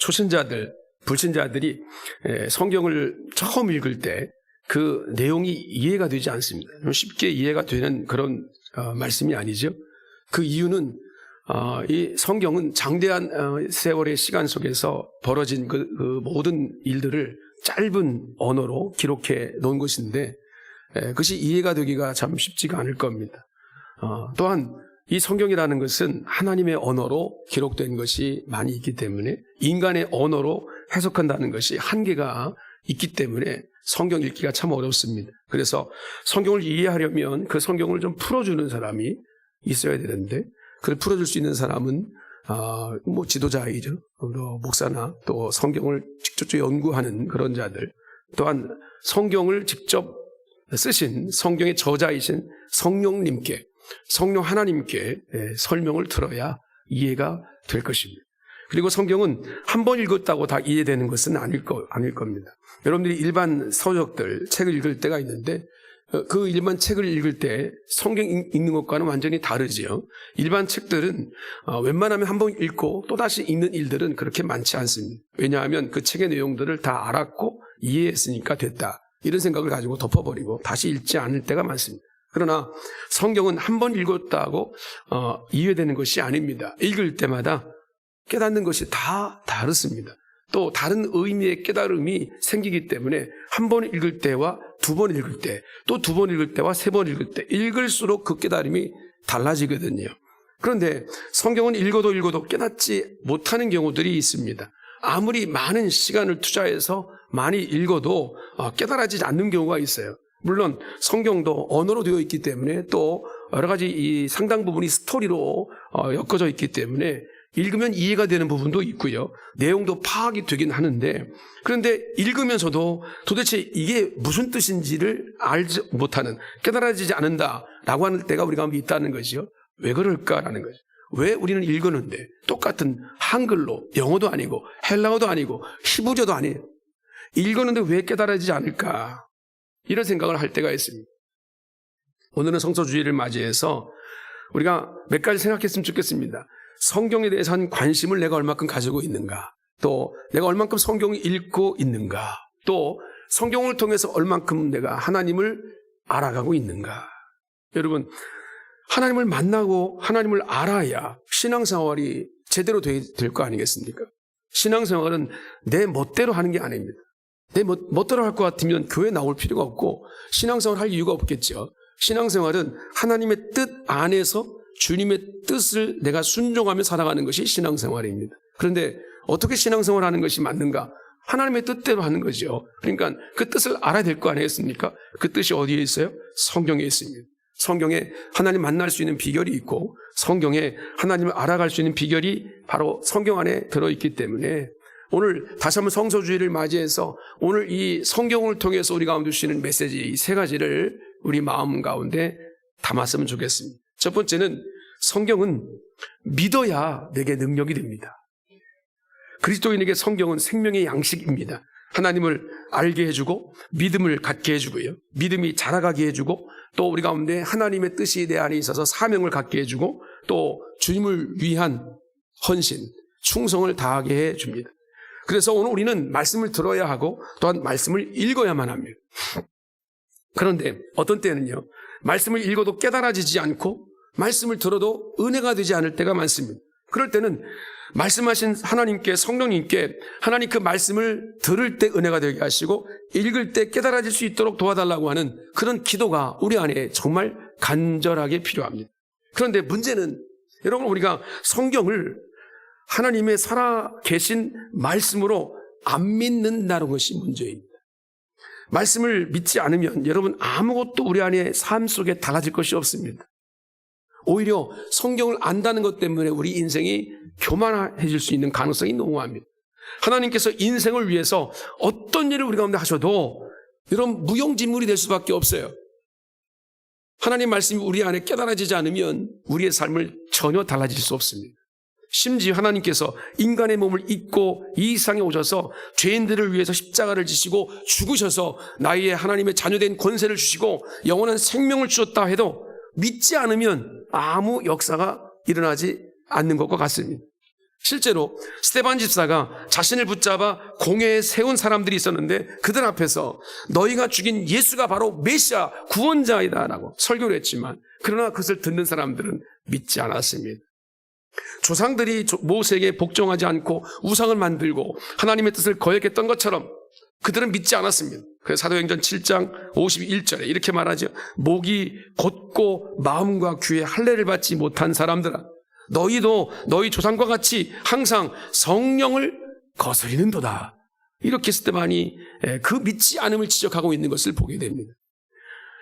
초신자들, 불신자들이 성경을 처음 읽을 때 그 내용이 이해가 되지 않습니다. 쉽게 이해가 되는 그런 말씀이 아니죠. 그 이유는 이 성경은 장대한 세월의 시간 속에서 벌어진 그 모든 일들을 짧은 언어로 기록해 놓은 것인데 그것이 이해가 되기가 참 쉽지가 않을 겁니다. 또한 이 성경이라는 것은 하나님의 언어로 기록된 것이 많이 있기 때문에 인간의 언어로 해석한다는 것이 한계가 있기 때문에 성경 읽기가 참 어렵습니다. 그래서 성경을 이해하려면 그 성경을 좀 풀어주는 사람이 있어야 되는데 그걸 풀어줄 수 있는 사람은 지도자이죠. 목사나 또 성경을 직접 연구하는 그런 자들, 또한 성경을 직접 쓰신 성경의 저자이신 성령님께, 성령 하나님께 설명을 들어야 이해가 될 것입니다. 그리고 성경은 한 번 읽었다고 다 이해되는 것은 아닐 겁니다. 여러분들이 일반 서적들, 책을 읽을 때가 있는데 그 일반 책을 읽을 때 성경 읽는 것과는 완전히 다르지요. 일반 책들은 웬만하면 한 번 읽고 또다시 읽는 일들은 그렇게 많지 않습니다. 왜냐하면 그 책의 내용들을 다 알았고 이해했으니까 됐다. 이런 생각을 가지고 덮어버리고 다시 읽지 않을 때가 많습니다. 그러나 성경은 한 번 읽었다고 이해되는 것이 아닙니다. 읽을 때마다 깨닫는 것이 다 다르습니다. 또 다른 의미의 깨달음이 생기기 때문에 한 번 읽을 때와 두 번 읽을 때, 또 두 번 읽을 때와 세 번 읽을 때 읽을수록 그 깨달음이 달라지거든요. 그런데 성경은 읽어도 깨닫지 못하는 경우들이 있습니다. 아무리 많은 시간을 투자해서 많이 읽어도 깨달아지지 않는 경우가 있어요. 물론 성경도 언어로 되어 있기 때문에 또 여러 가지 이 상당 부분이 스토리로 엮어져 있기 때문에 읽으면 이해가 되는 부분도 있고요. 내용도 파악이 되긴 하는데 그런데 읽으면서도 도대체 이게 무슨 뜻인지를 알지 못하는, 깨달아지지 않는다라고 하는 때가 우리 가운데 있다는 것이요. 왜 그럴까라는 거죠. 왜 우리는 읽었는데 똑같은 한글로, 영어도 아니고 헬라어도 아니고 히브리어도 아니에요. 읽었는데 왜 깨달아지지 않을까? 이런 생각을 할 때가 있습니다. 오늘은 성서주의를 맞이해서 우리가 몇 가지 생각했으면 좋겠습니다. 성경에 대해서 한 관심을 내가 얼마큼 가지고 있는가, 또 내가 얼만큼 성경을 읽고 있는가, 또 성경을 통해서 얼만큼 내가 하나님을 알아가고 있는가. 여러분, 하나님을 만나고 하나님을 알아야 신앙생활이 제대로 될 거 아니겠습니까? 신앙생활은 내 멋대로 하는 게 아닙니다. 내 멋대로 할 것 같으면 교회 나올 필요가 없고 신앙생활 할 이유가 없겠죠. 신앙생활은 하나님의 뜻 안에서 주님의 뜻을 내가 순종하며 살아가는 것이 신앙생활입니다. 그런데 어떻게 신앙생활하는 것이 맞는가? 하나님의 뜻대로 하는 거죠. 그러니까 그 뜻을 알아야 될 거 아니겠습니까? 그 뜻이 어디에 있어요? 성경에 있습니다. 성경에 하나님 만날 수 있는 비결이 있고 성경에 하나님을 알아갈 수 있는 비결이 바로 성경 안에 들어있기 때문에 오늘 다시 한번 성서주의를 맞이해서 오늘 이 성경을 통해서 우리 가운데 주시는 메시지 이 세 가지를 우리 마음 가운데 담았으면 좋겠습니다. 첫 번째는 성경은 믿어야 내게 능력이 됩니다. 그리스도인에게 성경은 생명의 양식입니다. 하나님을 알게 해주고 믿음을 갖게 해주고요. 믿음이 자라가게 해주고 또 우리 가운데 하나님의 뜻이 내 안에 있어서 사명을 갖게 해주고 또 주님을 위한 헌신, 충성을 다하게 해줍니다. 그래서 오늘 우리는 말씀을 들어야 하고 또한 말씀을 읽어야만 합니다. 그런데 어떤 때는요, 말씀을 읽어도 깨달아지지 않고 말씀을 들어도 은혜가 되지 않을 때가 많습니다. 그럴 때는 말씀하신 하나님께, 성령님께 하나님 그 말씀을 들을 때 은혜가 되게 하시고 읽을 때 깨달아질 수 있도록 도와달라고 하는 그런 기도가 우리 안에 정말 간절하게 필요합니다. 그런데 문제는 여러분, 우리가 성경을 하나님의 살아계신 말씀으로 안 믿는다는 것이 문제입니다. 말씀을 믿지 않으면 여러분 아무것도 우리 안에 삶 속에 달라질 것이 없습니다. 오히려 성경을 안다는 것 때문에 우리 인생이 교만해질 수 있는 가능성이 농후합니다. 하나님께서 인생을 위해서 어떤 일을 우리 가운데 하셔도 이런 무용지물이 될 수밖에 없어요. 하나님 말씀이 우리 안에 깨달아지지 않으면 우리의 삶을 전혀 달라질 수 없습니다. 심지어 하나님께서 인간의 몸을 입고 이 세상에 오셔서 죄인들을 위해서 십자가를 지시고 죽으셔서 나의 하나님의 자녀된 권세를 주시고 영원한 생명을 주셨다 해도 믿지 않으면 아무 역사가 일어나지 않는 것과 같습니다. 실제로 스데반 집사가 자신을 붙잡아 공회에 세운 사람들이 있었는데 그들 앞에서 너희가 죽인 예수가 바로 메시아 구원자이다 라고 설교를 했지만 그러나 그것을 듣는 사람들은 믿지 않았습니다. 조상들이 모세에게 복종하지 않고 우상을 만들고 하나님의 뜻을 거역했던 것처럼 그들은 믿지 않았습니다. 그래서 사도행전 7장 51절에 이렇게 말하죠. 목이 곧고 마음과 귀에 할례를 받지 못한 사람들아, 너희도 너희 조상과 같이 항상 성령을 거스리는도다. 이렇게 스데반이 그 믿지 않음을 지적하고 있는 것을 보게 됩니다.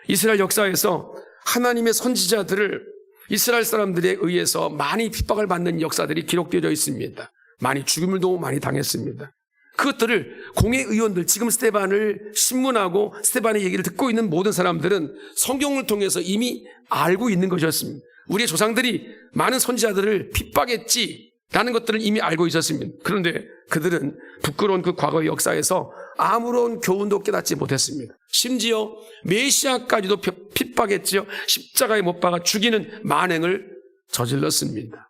이스라엘 역사에서 하나님의 선지자들을 이스라엘 사람들에 의해서 많이 핍박을 받는 역사들이 기록되어 있습니다. 많이 죽임을도 많이 당했습니다. 그것들을 공회 의원들, 지금 스데반을 신문하고 스데반의 얘기를 듣고 있는 모든 사람들은 성경을 통해서 이미 알고 있는 것이었습니다. 우리의 조상들이 많은 선지자들을 핍박했지라는 것들을 이미 알고 있었습니다. 그런데 그들은 부끄러운 그 과거의 역사에서 아무런 교훈도 깨닫지 못했습니다. 심지어 메시아까지도 핍박했지요. 십자가에 못 박아 죽이는 만행을 저질렀습니다.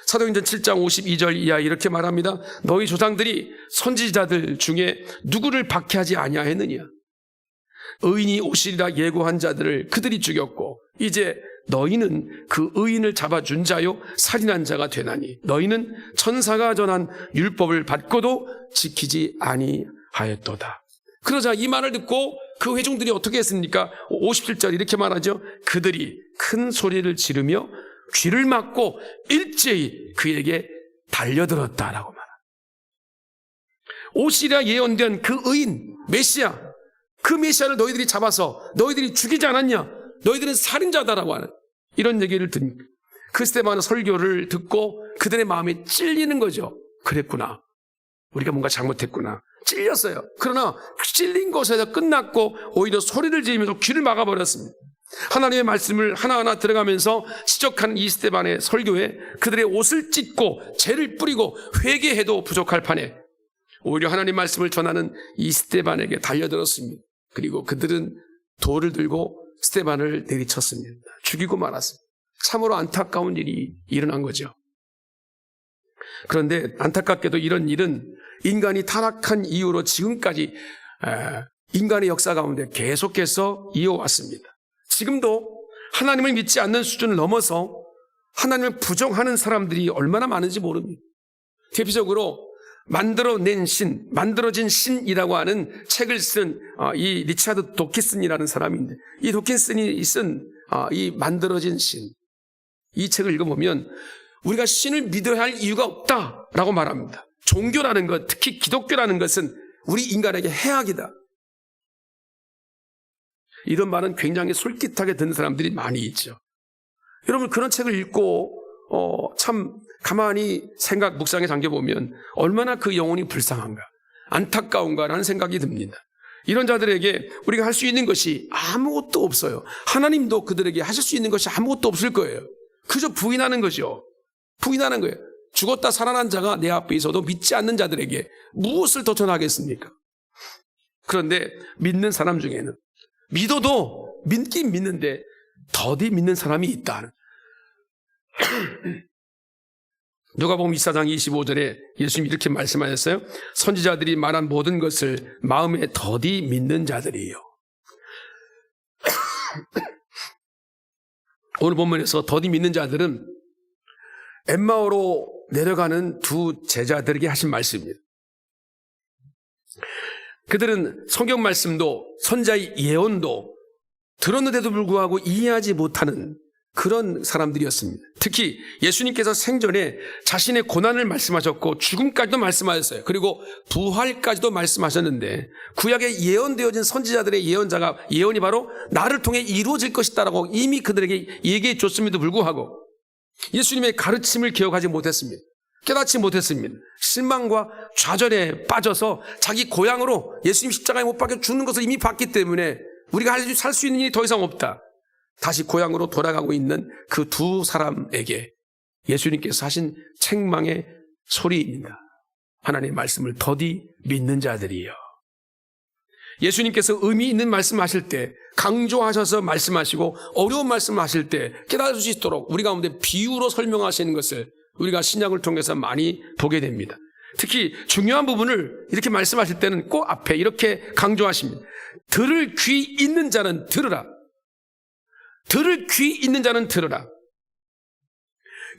사도행전 7장 52절 이하 이렇게 말합니다. 너희 조상들이 선지자들 중에 누구를 박해하지 아니하였느냐? 의인이 오시리라 예고한 자들을 그들이 죽였고 이제 너희는 그 의인을 잡아준 자요 살인한 자가 되나니 너희는 천사가 전한 율법을 받고도 지키지 아니하였도다. 그러자 이 말을 듣고 그 회중들이 어떻게 했습니까? 57절 이렇게 말하죠. 그들이 큰 소리를 지르며 귀를 막고 일제히 그에게 달려들었다라고 말합니다. 오시리라 예언된 그 의인 메시아, 그 메시아를 너희들이 잡아서 너희들이 죽이지 않았냐? 너희들은 살인자다라고 하는 이런 얘기를 듣는 그 스데반의 설교를 듣고 그들의 마음이 찔리는 거죠. 그랬구나. 우리가 뭔가 잘못했구나. 찔렸어요. 그러나 찔린 것에서 끝났고 오히려 소리를 지르면서 귀를 막아버렸습니다. 하나님의 말씀을 하나하나 들어가면서 지적하는 이 스데반의 설교에 그들의 옷을 찢고 죄를 뿌리고 회개해도 부족할 판에 오히려 하나님 말씀을 전하는 이 스데반에게 달려들었습니다. 그리고 그들은 돌을 들고 스데반을 내리쳤습니다. 죽이고 말았습니다. 참으로 안타까운 일이 일어난 거죠. 그런데 안타깝게도 이런 일은 인간이 타락한 이후로 지금까지 인간의 역사 가운데 계속해서 이어왔습니다. 지금도 하나님을 믿지 않는 수준을 넘어서 하나님을 부정하는 사람들이 얼마나 많은지 모릅니다. 대표적으로 만들어진 신이라고 하는 책을 쓴 이 리차드 도킨슨이라는 사람인데 이 도킨슨이 쓴 이 만들어진 신, 이 책을 읽어보면 우리가 신을 믿어야 할 이유가 없다라고 말합니다. 종교라는 것, 특히 기독교라는 것은 우리 인간에게 해악이다. 이런 말은 굉장히 솔깃하게 듣는 사람들이 많이 있죠. 여러분 그런 책을 읽고 참 가만히 묵상에 잠겨보면 얼마나 그 영혼이 불쌍한가, 안타까운가라는 생각이 듭니다. 이런 자들에게 우리가 할 수 있는 것이 아무것도 없어요. 하나님도 그들에게 하실 수 있는 것이 아무것도 없을 거예요. 그저 부인하는 거죠. 부인하는 거예요. 죽었다 살아난 자가 내 앞에 있어도 믿지 않는 자들에게 무엇을 더 전하겠습니까? 그런데 믿는 사람 중에는 믿어도 믿긴 믿는데 더디 믿는 사람이 있다. 누가복음 24장 25절에 예수님이 이렇게 말씀하셨어요. 선지자들이 말한 모든 것을 마음에 더디 믿는 자들이에요. 오늘 본문에서 더디 믿는 자들은 엠마오로 내려가는 두 제자들에게 하신 말씀입니다. 그들은 성경 말씀도 선지자의 예언도 들었는데도 불구하고 이해하지 못하는 그런 사람들이었습니다. 특히 예수님께서 생전에 자신의 고난을 말씀하셨고 죽음까지도 말씀하셨어요. 그리고 부활까지도 말씀하셨는데 구약에 예언되어진 선지자들의 예언이 바로 나를 통해 이루어질 것이다라고 이미 그들에게 얘기해 줬음에도 불구하고 예수님의 가르침을 기억하지 못했습니다. 깨닫지 못했습니다. 실망과 좌절에 빠져서 자기 고향으로 예수님 십자가에 못 박혀 죽는 것을 이미 봤기 때문에 우리가 살 수 있는 일이 더 이상 없다. 다시 고향으로 돌아가고 있는 그 두 사람에게 예수님께서 하신 책망의 소리입니다. 하나님의 말씀을 더디 믿는 자들이요. 예수님께서 의미 있는 말씀하실 때 강조하셔서 말씀하시고 어려운 말씀하실 때 깨달을 수 있도록 우리 가운데 비유로 설명하시는 것을 우리가 신약을 통해서 많이 보게 됩니다. 특히 중요한 부분을 이렇게 말씀하실 때는 꼭 앞에 이렇게 강조하십니다. 들을 귀 있는 자는 들으라. 들을 귀 있는 자는 들으라.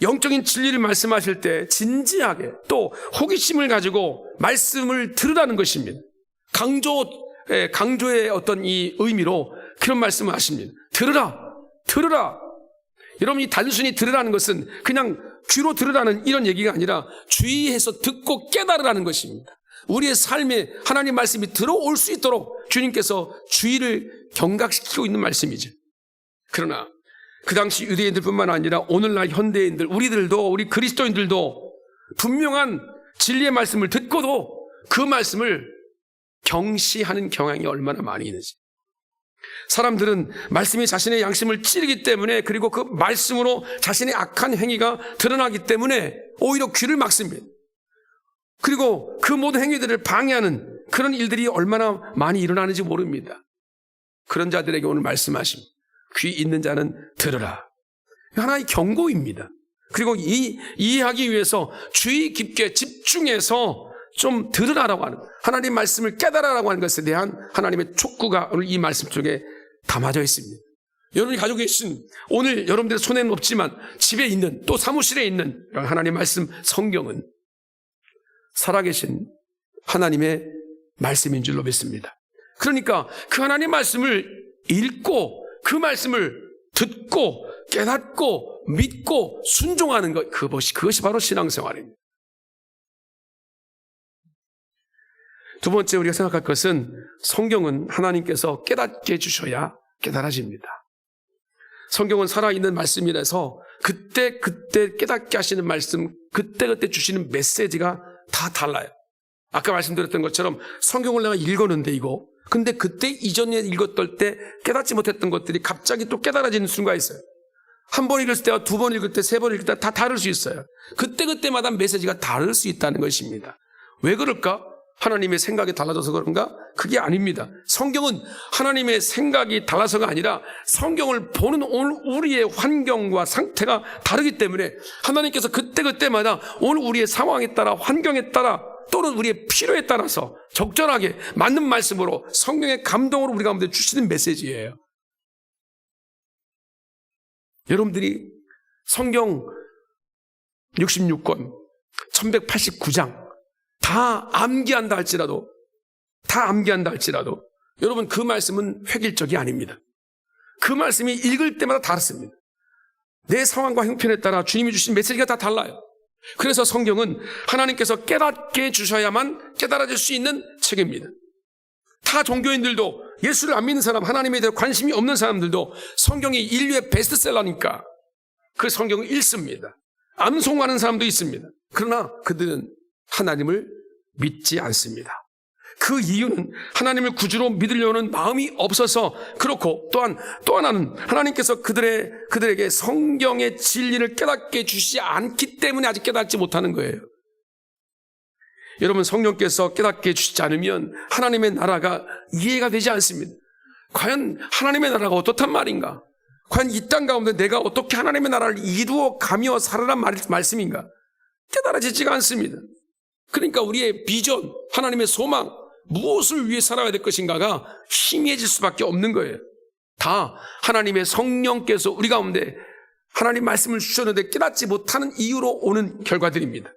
영적인 진리를 말씀하실 때 진지하게 또 호기심을 가지고 말씀을 들으라는 것입니다. 강조의 어떤 이 의미로 그런 말씀을 하십니다. 들으라, 들으라. 여러분이 단순히 들으라는 것은 그냥 귀로 들으라는 이런 얘기가 아니라 주의해서 듣고 깨달으라는 것입니다. 우리의 삶에 하나님 말씀이 들어올 수 있도록 주님께서 주의를 경각시키고 있는 말씀이죠. 그러나 그 당시 유대인들뿐만 아니라 오늘날 현대인들, 우리 그리스도인들도 분명한 진리의 말씀을 듣고도 그 말씀을 경시하는 경향이 얼마나 많이 있는지. 사람들은 말씀이 자신의 양심을 찌르기 때문에, 그리고 그 말씀으로 자신의 악한 행위가 드러나기 때문에 오히려 귀를 막습니다. 그리고 그 모든 행위들을 방해하는 그런 일들이 얼마나 많이 일어나는지 모릅니다. 그런 자들에게 오늘 말씀하십니다. 귀 있는 자는 들으라. 하나의 경고입니다. 그리고 이해하기 위해서 주의 깊게 집중해서 좀 들으라라고 하는, 하나님 말씀을 깨달으라고 하는 것에 대한 하나님의 촉구가 오늘 이 말씀 속에 담아져 있습니다. 여러분이 가지고 계신, 오늘 여러분들의 손에는 없지만 집에 있는, 또 사무실에 있는 하나님 말씀 성경은 살아계신 하나님의 말씀인 줄로 믿습니다. 그러니까 그 하나님 말씀을 읽고 그 말씀을 듣고 깨닫고 믿고 순종하는 것, 그것이 바로 신앙생활입니다. 두 번째 우리가 생각할 것은, 성경은 하나님께서 깨닫게 해주셔야 깨달아집니다. 성경은 살아있는 말씀이라서 그때 깨닫게 하시는 말씀, 그때 주시는 메시지가 다 달라요. 아까 말씀드렸던 것처럼 성경을 내가 읽었는데 근데 그때 이전에 읽었던 때 깨닫지 못했던 것들이 갑자기 또 깨달아지는 순간이 있어요. 한 번 읽을 때와 두 번 읽을 때, 세 번 읽을 때 다 다를 수 있어요. 그때마다 메시지가 다를 수 있다는 것입니다. 왜 그럴까? 하나님의 생각이 달라져서 그런가? 그게 아닙니다. 성경은 하나님의 생각이 달라서가 아니라 성경을 보는 오늘 우리의 환경과 상태가 다르기 때문에 하나님께서 그때마다 오늘 우리의 상황에 따라, 환경에 따라, 또는 우리의 필요에 따라서 적절하게 맞는 말씀으로, 성경의 감동으로 우리 가운데 주시는 메시지예요. 여러분들이 성경 66권, 1189장 다 암기한다 할지라도 여러분 그 말씀은 획일적이 아닙니다. 그 말씀이 읽을 때마다 다릅니다. 내 상황과 형편에 따라 주님이 주신 메시지가 다 달라요. 그래서 성경은 하나님께서 깨닫게 해주셔야만 깨달아질 수 있는 책입니다. 타 종교인들도, 예수를 안 믿는 사람, 하나님에 대해 관심이 없는 사람들도 성경이 인류의 베스트셀러니까 그 성경을 읽습니다. 암송하는 사람도 있습니다. 그러나 그들은 하나님을 믿지 않습니다. 그 이유는 하나님을 구주로 믿으려는 마음이 없어서 그렇고, 또 하나는 하나님께서 그들에게 성경의 진리를 깨닫게 주시지 않기 때문에 아직 깨닫지 못하는 거예요. 여러분, 성령께서 깨닫게 해주시지 않으면 하나님의 나라가 이해가 되지 않습니다. 과연 하나님의 나라가 어떻단 말인가? 과연 이 땅 가운데 내가 어떻게 하나님의 나라를 이루어 가며 살아란 말씀인가? 깨달아지지가 않습니다. 그러니까 우리의 비전, 하나님의 소망, 무엇을 위해 살아야 될 것인가가 희미해질 수밖에 없는 거예요. 다 하나님의 성령께서 우리 가운데 하나님 말씀을 주셨는데 깨닫지 못하는 이유로 오는 결과들입니다.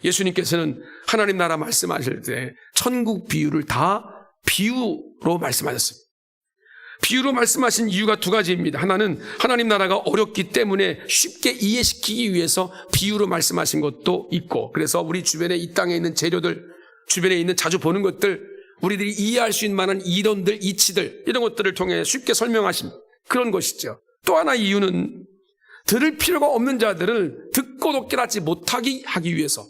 예수님께서는 하나님 나라 말씀하실 때 천국 비유를 다 비유로 말씀하셨습니다. 비유로 말씀하신 이유가 두 가지입니다. 하나는 하나님 나라가 어렵기 때문에 쉽게 이해시키기 위해서 비유로 말씀하신 것도 있고, 그래서 우리 주변에 이 땅에 있는 재료들, 주변에 있는 자주 보는 것들, 우리들이 이해할 수 있는 만한 이론들, 이치들, 이런 것들을 통해 쉽게 설명하신 그런 것이죠. 또 하나 이유는 들을 필요가 없는 자들을 듣고도 깨닫지 못하게 하기 위해서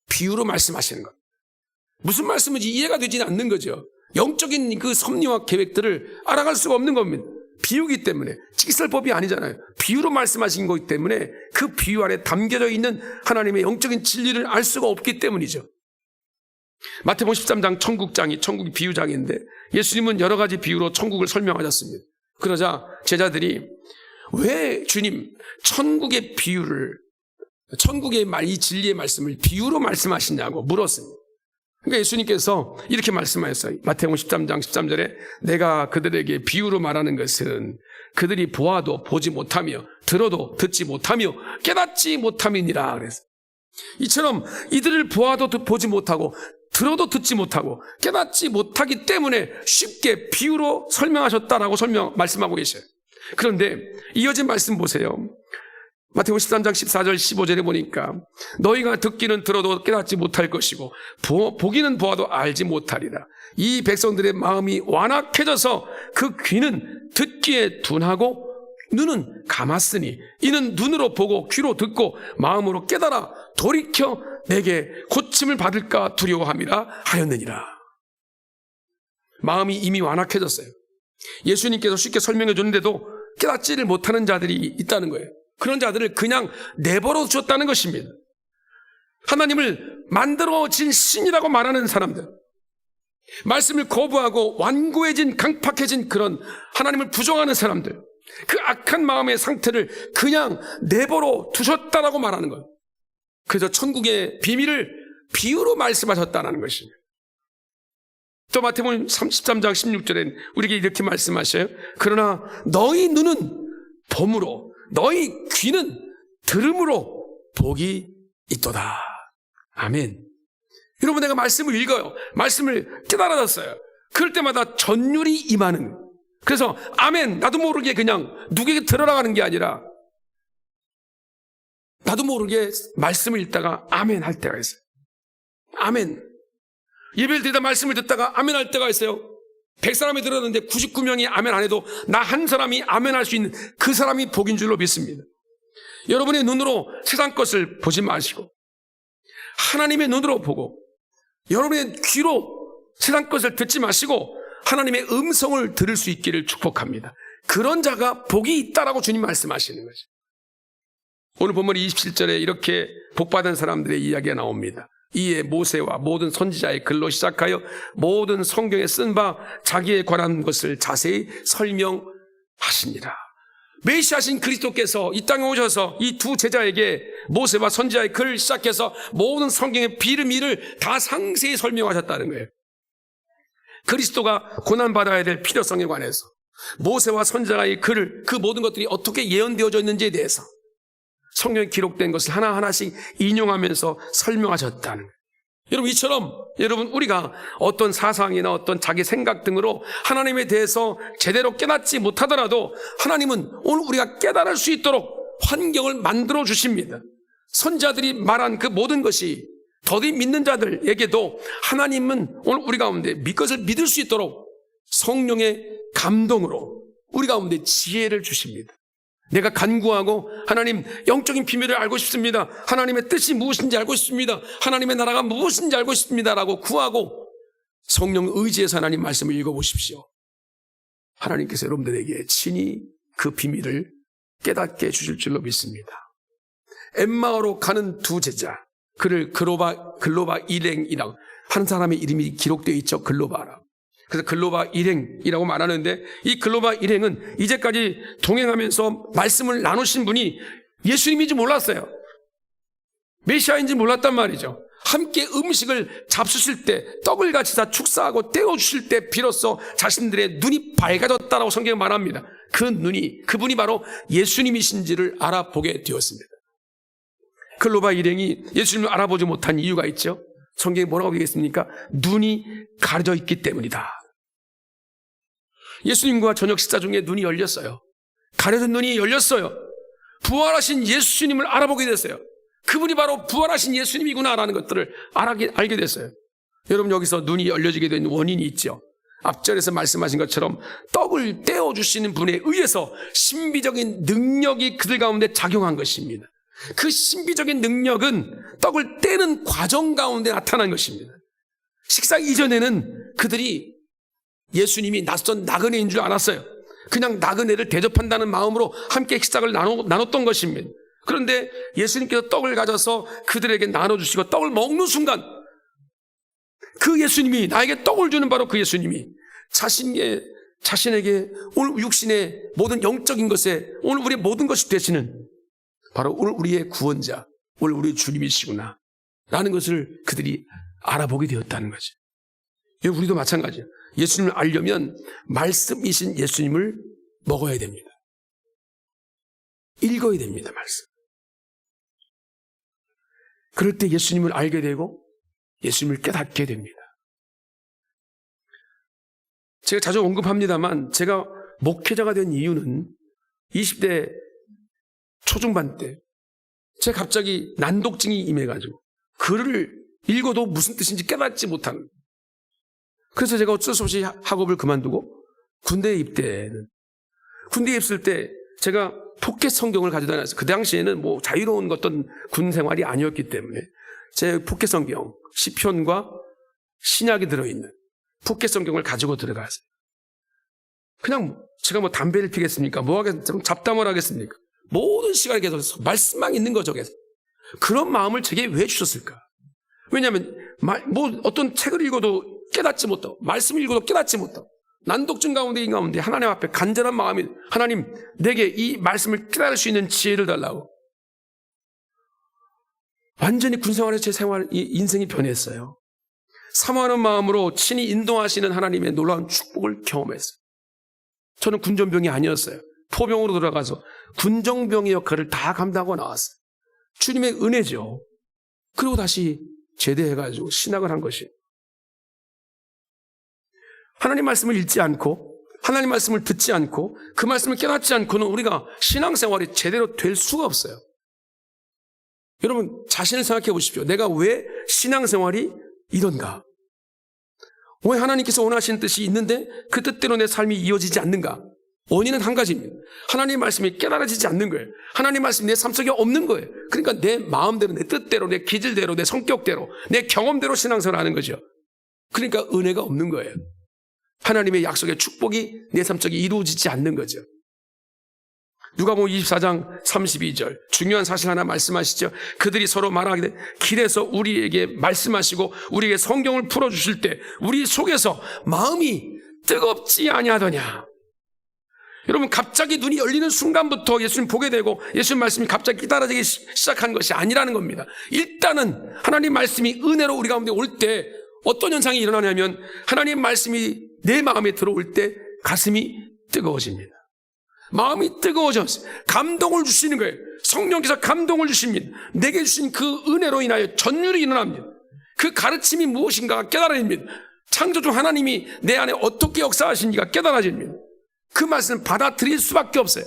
비유로 말씀하시는 것. 무슨 말씀인지 이해가 되지는 않는 거죠. 영적인 그 섭리와 계획들을 알아갈 수가 없는 겁니다. 비유기 때문에, 직설법이 아니잖아요. 비유로 말씀하신 거기 때문에 그 비유 안에 담겨져 있는 하나님의 영적인 진리를 알 수가 없기 때문이죠. 마태복음 13장 천국이 비유장인데 예수님은 여러 가지 비유로 천국을 설명하셨습니다. 그러자 제자들이 왜 주님 천국의 비유를 천국의 이 진리의 말씀을 비유로 말씀하시냐고 물었습니다. 그러니까 예수님께서 이렇게 말씀하셨어요. 마태복음 13장 13절에 내가 그들에게 비유로 말하는 것은 그들이 보아도 보지 못하며 들어도 듣지 못하며 깨닫지 못함이니라 그랬어요. 이처럼 이들을 보아도 보지 못하고 들어도 듣지 못하고 깨닫지 못하기 때문에 쉽게 비유로 설명하셨다라고 말씀하고 계셔요. 그런데 이어진 말씀 보세요. 마태복음 13장 14절 15절에 보니까 너희가 듣기는 들어도 깨닫지 못할 것이고 보기는 보아도 알지 못하리라. 이 백성들의 마음이 완악해져서 그 귀는 듣기에 둔하고 눈은 감았으니 이는 눈으로 보고 귀로 듣고 마음으로 깨달아 돌이켜 내게 고침을 받을까 두려워함이라 하였느니라. 마음이 이미 완악해졌어요. 예수님께서 쉽게 설명해 줬는데도 깨닫지를 못하는 자들이 있다는 거예요. 그런 자들을 그냥 내버려 두셨다는 것입니다. 하나님을 만들어진 신이라고 말하는 사람들, 말씀을 거부하고 완고해진 강팍해진 그런 하나님을 부정하는 사람들, 그 악한 마음의 상태를 그냥 내버려 두셨다라고 말하는 거예요. 그래서 천국의 비밀을 비유로 말씀하셨다는 것입니다. 또 마태복음 33장 16절엔 우리에게 이렇게 말씀하셔요. 그러나 너희 눈은 봄으로 너희 귀는 들음으로 복이 있도다. 아멘. 여러분, 내가 말씀을 읽어요. 말씀을 깨달아졌어요. 그럴 때마다 전율이 임하는. 그래서 아멘, 나도 모르게 그냥 누구에게 들어가는 게 아니라 나도 모르게 말씀을 읽다가 아멘 할 때가 있어요. 아멘. 예배를 드리다 말씀을 듣다가 아멘 할 때가 있어요. 100사람이 들었는데 99명이 아멘 안 해도 나 한 사람이 아멘 할 수 있는 그 사람이 복인 줄로 믿습니다. 여러분의 눈으로 세상 것을 보지 마시고 하나님의 눈으로 보고 여러분의 귀로 세상 것을 듣지 마시고 하나님의 음성을 들을 수 있기를 축복합니다. 그런 자가 복이 있다라고 주님 말씀하시는 거죠. 오늘 본문 27절에 이렇게 복받은 사람들의 이야기가 나옵니다. 이에 모세와 모든 선지자의 글로 시작하여 모든 성경에 쓴 바 자기에 관한 것을 자세히 설명하시니라. 메시아신 그리스도께서 이 땅에 오셔서 이 두 제자에게 모세와 선지자의 글을 시작해서 모든 성경의 비밀을 다 상세히 설명하셨다는 거예요. 그리스도가 고난받아야 될 필요성에 관해서 모세와 선지자의 글을 그 모든 것들이 어떻게 예언되어져 있는지에 대해서 성경에 기록된 것을 하나하나씩 인용하면서 설명하셨다는 거예요. 여러분, 이처럼 여러분 우리가 어떤 사상이나 어떤 자기 생각 등으로 하나님에 대해서 제대로 깨닫지 못하더라도 하나님은 오늘 우리가 깨달을 수 있도록 환경을 만들어 주십니다. 선지자들이 말한 그 모든 것이 더디 믿는 자들에게도 하나님은 오늘 우리 가운데 그것을 믿을 수 있도록 성령의 감동으로 우리 가운데 지혜를 주십니다. 내가 간구하고 하나님 영적인 비밀을 알고 싶습니다. 하나님의 뜻이 무엇인지 알고 싶습니다. 하나님의 나라가 무엇인지 알고 싶습니다. 라고 구하고 성령 의지해서 하나님 말씀을 읽어보십시오. 하나님께서 여러분들에게 친히 그 비밀을 깨닫게 해주실 줄로 믿습니다. 엠마오로 가는 두 제자, 그를 글로바 일행이라고 하는 사람의 이름이 기록되어 있죠. 글로바라. 그래서 글로바 일행이라고 말하는데 이 글로바 일행은 이제까지 동행하면서 말씀을 나누신 분이 예수님인지 몰랐어요. 메시아인지 몰랐단 말이죠. 함께 음식을 잡수실 때 떡을 같이 다 축사하고 떼어주실 때 비로소 자신들의 눈이 밝아졌다라고 성경이 말합니다. 그분이 바로 예수님이신지를 알아보게 되었습니다. 글로바 일행이 예수님을 알아보지 못한 이유가 있죠. 성경이 뭐라고 얘기했습니까? 눈이 가려져 있기 때문이다. 예수님과 저녁 식사 중에 눈이 열렸어요. 가려진 눈이 열렸어요. 부활하신 예수님을 알아보게 됐어요. 그분이 바로 부활하신 예수님이구나라는 것들을 알게 됐어요. 여러분, 여기서 눈이 열려지게 된 원인이 있죠. 앞절에서 말씀하신 것처럼 떡을 떼어주시는 분에 의해서 신비적인 능력이 그들 가운데 작용한 것입니다. 그 신비적인 능력은 떡을 떼는 과정 가운데 나타난 것입니다. 식사 이전에는 그들이 예수님이 낯선 나그네인 줄 알았어요. 그냥 나그네를 대접한다는 마음으로 함께 식사를 나눴던 것입니다. 그런데 예수님께서 떡을 가져서 그들에게 나눠주시고 떡을 먹는 순간 그 예수님이, 나에게 떡을 주는 바로 그 예수님이 자신에게 오늘 육신의 모든 영적인 것에 오늘 우리의 모든 것이 되시는 바로 오늘 우리의 구원자, 오늘 우리 주님이시구나 라는 것을 그들이 알아보게 되었다는 거죠. 우리도 마찬가지예요. 예수님을 알려면 말씀이신 예수님을 먹어야 됩니다. 읽어야 됩니다. 말씀. 그럴 때 예수님을 알게 되고 예수님을 깨닫게 됩니다. 제가 자주 언급합니다만 제가 목회자가 된 이유는 20대 초중반 때 제가 갑자기 난독증이 임해가지고 글을 읽어도 무슨 뜻인지 깨닫지 못하는, 그래서 제가 어쩔 수 없이 학업을 그만두고 군대에 입대는, 군대에 입을 때 제가 포켓 성경을 가지고 다녔어요. 그 당시에는 뭐 자유로운 어떤 군 생활이 아니었기 때문에 제 포켓 성경, 시편과 신약이 들어있는 포켓 성경을 가지고 들어갔어요. 그냥 제가 뭐 담배를 피겠습니까? 뭐 하겠습니까? 잡담을 하겠습니까? 모든 시간에 계속 말씀만 있는 거죠. 계속. 그런 마음을 제게 왜 주셨을까? 왜냐하면 뭐 어떤 책을 읽어도 깨닫지 못하고 말씀을 읽어도 깨닫지 못하고 난독증 가운데 하나님 앞에 간절한 마음이, 하나님 내게 이 말씀을 깨달을 수 있는 지혜를 달라고. 완전히 군생활에서 제 인생이 변했어요. 사모하는 마음으로 친히 인도하시는 하나님의 놀라운 축복을 경험했어요. 저는 군전병이 아니었어요. 포병으로 들어가서 군정병의 역할을 다 감당하고 나왔어요. 주님의 은혜죠. 그리고 다시 제대해가지고 신학을 한 것이. 하나님 말씀을 읽지 않고 하나님 말씀을 듣지 않고 그 말씀을 깨닫지 않고는 우리가 신앙생활이 제대로 될 수가 없어요. 여러분 자신을 생각해 보십시오. 내가 왜 신앙생활이 이런가? 왜 하나님께서 원하시는 뜻이 있는데 그 뜻대로 내 삶이 이어지지 않는가? 원인은 한 가지입니다. 하나님 말씀이 깨달아지지 않는 거예요. 하나님 말씀이 내 삶 속에 없는 거예요. 그러니까 내 마음대로, 내 뜻대로, 내 기질대로, 내 성격대로, 내 경험대로 신앙생활을 하는 거죠. 그러니까 은혜가 없는 거예요. 하나님의 약속의 축복이 내 삶 속에 이루어지지 않는 거죠. 누가복음 24장 32절 중요한 사실 하나 말씀하시죠. 그들이 서로 말하기를 길에서 우리에게 말씀하시고 우리에게 성경을 풀어주실 때 우리 속에서 마음이 뜨겁지 아니하더냐. 여러분 갑자기 눈이 열리는 순간부터 예수님 보게 되고 예수님 말씀이 갑자기 깨달아지기 시작한 것이 아니라는 겁니다. 일단은 하나님 말씀이 은혜로 우리 가운데 올 때 어떤 현상이 일어나냐면 하나님 말씀이 내 마음에 들어올 때 가슴이 뜨거워집니다. 마음이 뜨거워져서 감동을 주시는 거예요. 성령께서 감동을 주십니다. 내게 주신 그 은혜로 인하여 전율이 일어납니다. 그 가르침이 무엇인가 깨달아집니다. 창조주 하나님이 내 안에 어떻게 역사하시는지가 깨달아집니다. 그 말씀을 받아들일 수밖에 없어요.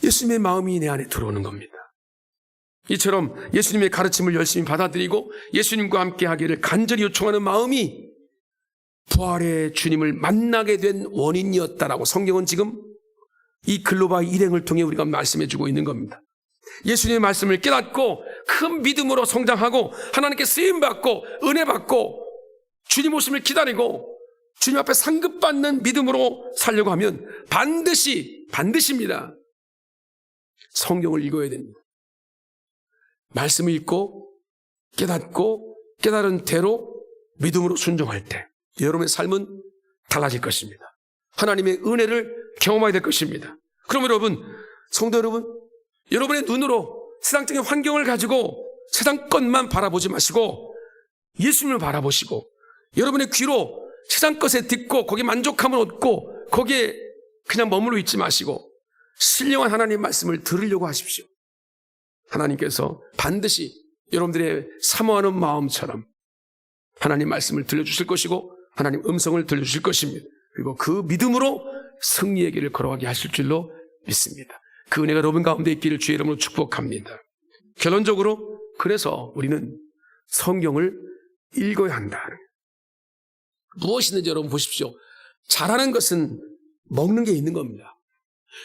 예수님의 마음이 내 안에 들어오는 겁니다. 이처럼 예수님의 가르침을 열심히 받아들이고 예수님과 함께 하기를 간절히 요청하는 마음이 부활의 주님을 만나게 된 원인이었다라고 성경은 지금 이 글로바의 일행을 통해 우리가 말씀해 주고 있는 겁니다. 예수님의 말씀을 깨닫고 큰 믿음으로 성장하고 하나님께 쓰임받고 은혜받고 주님 오심을 기다리고 주님 앞에 상급받는 믿음으로 살려고 하면 반드시입니다. 성경을 읽어야 됩니다. 말씀을 읽고 깨닫고 깨달은 대로 믿음으로 순종할 때 여러분의 삶은 달라질 것입니다. 하나님의 은혜를 경험하게 될 것입니다. 그럼 여러분, 성도 여러분, 여러분의 눈으로 세상적인 환경을 가지고 세상 것만 바라보지 마시고 예수님을 바라보시고 여러분의 귀로 세상 것에 듣고 거기에 만족함을 얻고 거기에 그냥 머물러 있지 마시고 신령한 하나님 말씀을 들으려고 하십시오. 하나님께서 반드시 여러분들의 사모하는 마음처럼 하나님 말씀을 들려주실 것이고 하나님 음성을 들려주실 것입니다. 그리고 그 믿음으로 승리의 길을 걸어가게 하실 줄로 믿습니다. 그 은혜가 여러분 가운데 있기를 주의 이름으로 축복합니다. 결론적으로 그래서 우리는 성경을 읽어야 한다. 무엇이든지 여러분 보십시오. 자라는 것은 먹는 게 있는 겁니다.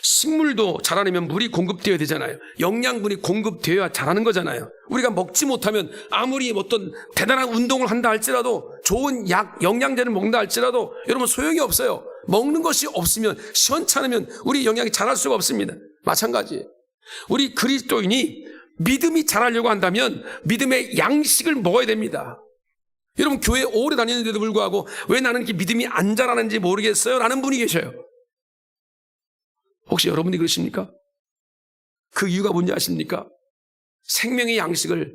식물도 자라려면 물이 공급되어야 되잖아요. 영양분이 공급되어야 자라는 거잖아요. 우리가 먹지 못하면 아무리 어떤 대단한 운동을 한다 할지라도 좋은 약, 영양제를 먹는다 할지라도 여러분 소용이 없어요. 먹는 것이 없으면 시원찮으면 우리 영양이 자랄 수가 없습니다. 마찬가지. 우리 그리스도인이 믿음이 자라려고 한다면 믿음의 양식을 먹어야 됩니다. 여러분 교회 오래 다니는데도 불구하고 왜 나는 이렇게 믿음이 안 자라는지 모르겠어요? 라는 분이 계셔요. 혹시 여러분이 그러십니까? 그 이유가 뭔지 아십니까? 생명의 양식을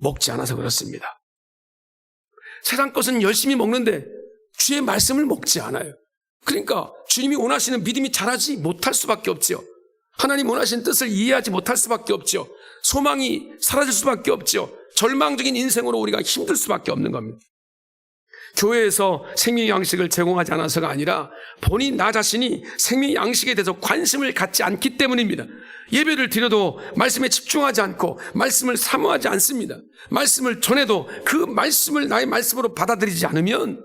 먹지 않아서 그렇습니다. 세상 것은 열심히 먹는데 주의 말씀을 먹지 않아요. 그러니까 주님이 원하시는 믿음이 자라지 못할 수밖에 없죠. 하나님 원하시는 뜻을 이해하지 못할 수밖에 없죠. 소망이 사라질 수밖에 없죠. 절망적인 인생으로 우리가 힘들 수밖에 없는 겁니다. 교회에서 생명의 양식을 제공하지 않아서가 아니라 본인 나 자신이 생명의 양식에 대해서 관심을 갖지 않기 때문입니다. 예배를 드려도 말씀에 집중하지 않고 말씀을 사모하지 않습니다. 말씀을 전해도 그 말씀을 나의 말씀으로 받아들이지 않으면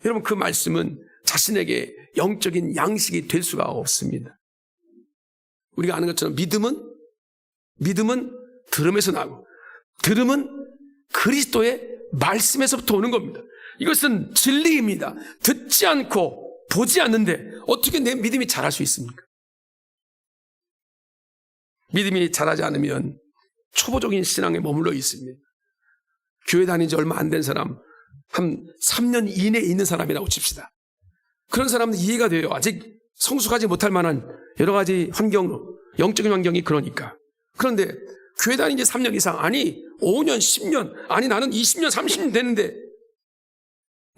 여러분 그 말씀은 자신에게 영적인 양식이 될 수가 없습니다. 우리가 아는 것처럼 믿음은 들음에서 나고 들음은 그리스도의 말씀에서부터 오는 겁니다. 이것은 진리입니다. 듣지 않고 보지 않는데 어떻게 내 믿음이 자랄 수 있습니까? 믿음이 자라지 않으면 초보적인 신앙에 머물러 있습니다. 교회 다닌 지 얼마 안 된 사람, 한 3년 이내에 있는 사람이라고 칩시다. 그런 사람은 이해가 돼요. 아직 성숙하지 못할 만한 여러 가지 영적인 환경이 그러니까. 그런데 교회 다닌 지 3년 이상, 아니 5년, 10년, 아니 나는 20년, 30년 됐는데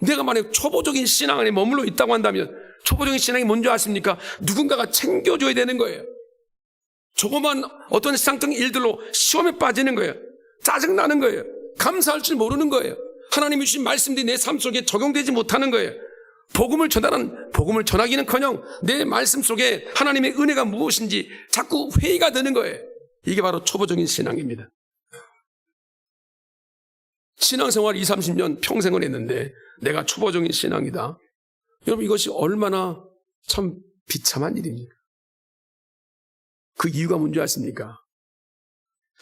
내가 만약 초보적인 신앙 안에 머물러 있다고 한다면 초보적인 신앙이 뭔지 아십니까? 누군가가 챙겨줘야 되는 거예요. 조그만 어떤 세상적인 일들로 시험에 빠지는 거예요. 짜증나는 거예요. 감사할 줄 모르는 거예요. 하나님이 주신 말씀들이 내 삶 속에 적용되지 못하는 거예요. 복음을 전하기는커녕 내 말씀 속에 하나님의 은혜가 무엇인지 자꾸 회의가 되는 거예요. 이게 바로 초보적인 신앙입니다. 신앙생활 20, 30년 평생을 했는데 내가 초보적인 신앙이다. 여러분 이것이 얼마나 참 비참한 일입니까? 그 이유가 뭔지 아십니까?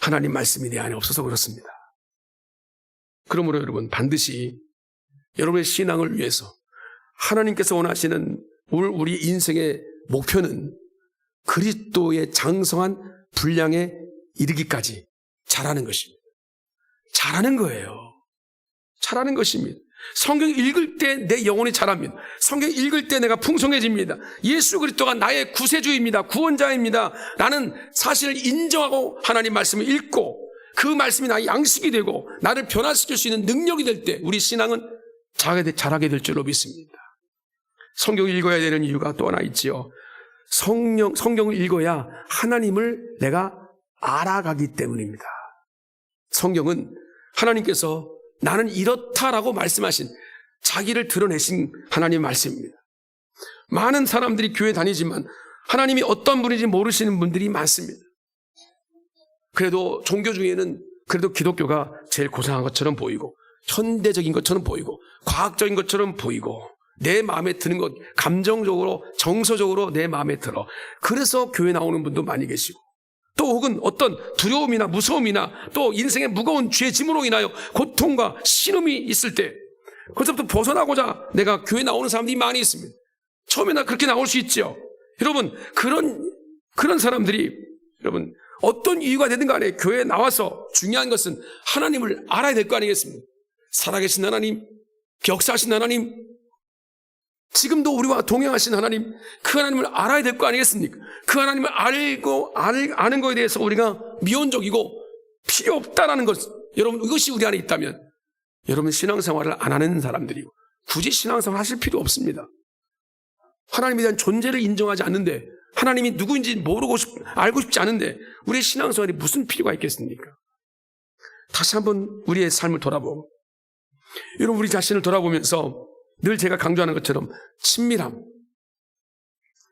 하나님 말씀이 내 안에 없어서 그렇습니다. 그러므로 여러분 반드시 여러분의 신앙을 위해서 하나님께서 원하시는 우리 인생의 목표는 그리스도의 장성한 분량에 이르기까지 자라는 것입니다. 자라는 거예요. 자라는 것입니다. 성경 읽을 때 내 영혼이 자랍니다. 성경 읽을 때 내가 풍성해집니다. 예수 그리스도가 나의 구세주입니다. 구원자입니다. 나는 사실을 인정하고 하나님 말씀을 읽고 그 말씀이 나의 양식이 되고 나를 변화시킬 수 있는 능력이 될 때 우리 신앙은 자라게 될 줄로 믿습니다. 성경을 읽어야 되는 이유가 또 하나 있지요. 성경을 읽어야 하나님을 내가 알아가기 때문입니다. 성경은 하나님께서 나는 이렇다라고 말씀하신 자기를 드러내신 하나님의 말씀입니다. 많은 사람들이 교회 다니지만 하나님이 어떤 분인지 모르시는 분들이 많습니다. 그래도 종교 중에는 그래도 기독교가 제일 고상한 것처럼 보이고 현대적인 것처럼 보이고 과학적인 것처럼 보이고 내 마음에 드는 것, 감정적으로 정서적으로 내 마음에 들어. 그래서 교회 나오는 분도 많이 계시고 또 혹은 어떤 두려움이나 무서움이나 또 인생의 무거운 죄 짐으로 인하여 고통과 신음이 있을 때 거기서부터 벗어나고자 내가 교회 나오는 사람들이 많이 있습니다. 처음에는 그렇게 나올 수 있죠. 여러분 그런 사람들이 여러분 어떤 이유가 되든 간에 교회에 나와서 중요한 것은 하나님을 알아야 될 거 아니겠습니까? 살아계신 하나님, 역사하신 하나님, 지금도 우리와 동행하신 하나님, 그 하나님을 알아야 될 거 아니겠습니까? 그 하나님을 아는 것에 대해서 우리가 미온적이고 필요 없다라는 것, 여러분 이것이 우리 안에 있다면 여러분 신앙생활을 안 하는 사람들이고 굳이 신앙생활 하실 필요 없습니다. 하나님에 대한 존재를 인정하지 않는데 하나님이 누구인지 알고 싶지 않은데 우리의 신앙생활이 무슨 필요가 있겠습니까? 다시 한번 우리의 삶을 돌아보고 여러분 우리 자신을 돌아보면서 늘 제가 강조하는 것처럼 친밀함.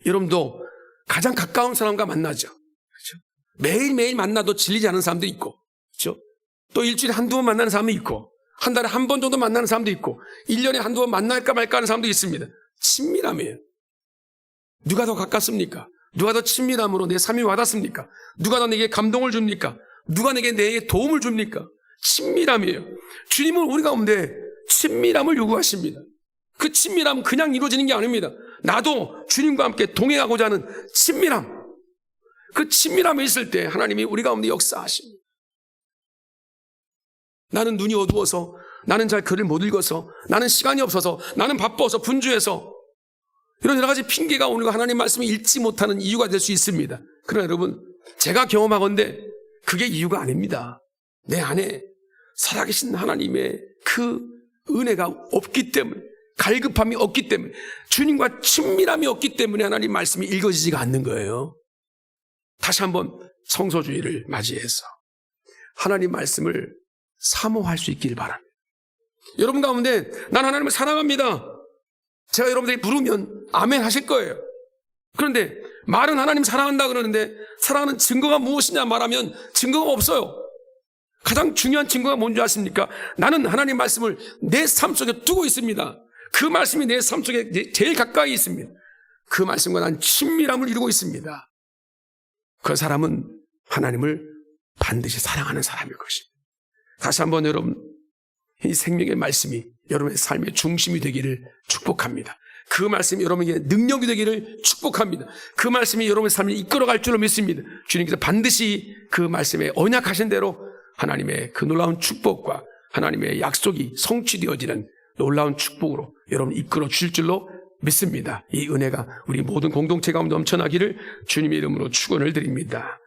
여러분도 가장 가까운 사람과 만나죠. 그렇죠? 매일매일 만나도 질리지 않은 사람도 있고, 그렇죠? 또 일주일에 한두 번 만나는 사람도 있고, 한 달에 한 번 정도 만나는 사람도 있고, 1년에 한두 번 만날까 말까 하는 사람도 있습니다. 친밀함이에요. 누가 더 가깝습니까? 누가 더 친밀함으로 내 삶이 와닿습니까? 누가 더 내게 감동을 줍니까? 누가 내게 도움을 줍니까? 친밀함이에요. 주님은 우리 가운데 친밀함을 요구하십니다. 그 친밀함은 그냥 이루어지는 게 아닙니다. 나도 주님과 함께 동행하고자 하는 친밀함. 그 친밀함에 있을 때 하나님이 우리 가운데 역사하십니다. 나는 눈이 어두워서, 나는 잘 글을 못 읽어서, 나는 시간이 없어서, 나는 바빠서, 분주해서 이런 여러 가지 핑계가 오는 거 하나님 말씀을 읽지 못하는 이유가 될 수 있습니다. 그러나 여러분 제가 경험하건대 그게 이유가 아닙니다. 내 안에 살아계신 하나님의 그 은혜가 없기 때문에, 갈급함이 없기 때문에, 주님과 친밀함이 없기 때문에 하나님 말씀이 읽어지지가 않는 거예요. 다시 한번 성소주의를 맞이해서 하나님 말씀을 사모할 수 있길 바랍니다. 여러분 가운데 난 하나님을 사랑합니다, 제가 여러분들이 부르면 아멘 하실 거예요. 그런데 말은 하나님 사랑한다 그러는데 사랑하는 증거가 무엇이냐 말하면 증거가 없어요. 가장 중요한 증거가 뭔지 아십니까? 나는 하나님 말씀을 내 삶 속에 두고 있습니다. 그 말씀이 내 삶 속에 제일 가까이 있습니다. 그 말씀과 난 친밀함을 이루고 있습니다. 그 사람은 하나님을 반드시 사랑하는 사람일 것입니다. 다시 한번 여러분, 이 생명의 말씀이 여러분의 삶의 중심이 되기를 축복합니다. 그 말씀이 여러분에게 능력이 되기를 축복합니다. 그 말씀이 여러분의 삶을 이끌어갈 줄로 믿습니다. 주님께서 반드시 그 말씀에 언약하신 대로 하나님의 그 놀라운 축복과 하나님의 약속이 성취되어지는 놀라운 축복으로 여러분 이끌어 주실 줄로 믿습니다. 이 은혜가 우리 모든 공동체 가운데 넘쳐나기를 주님의 이름으로 축원을 드립니다.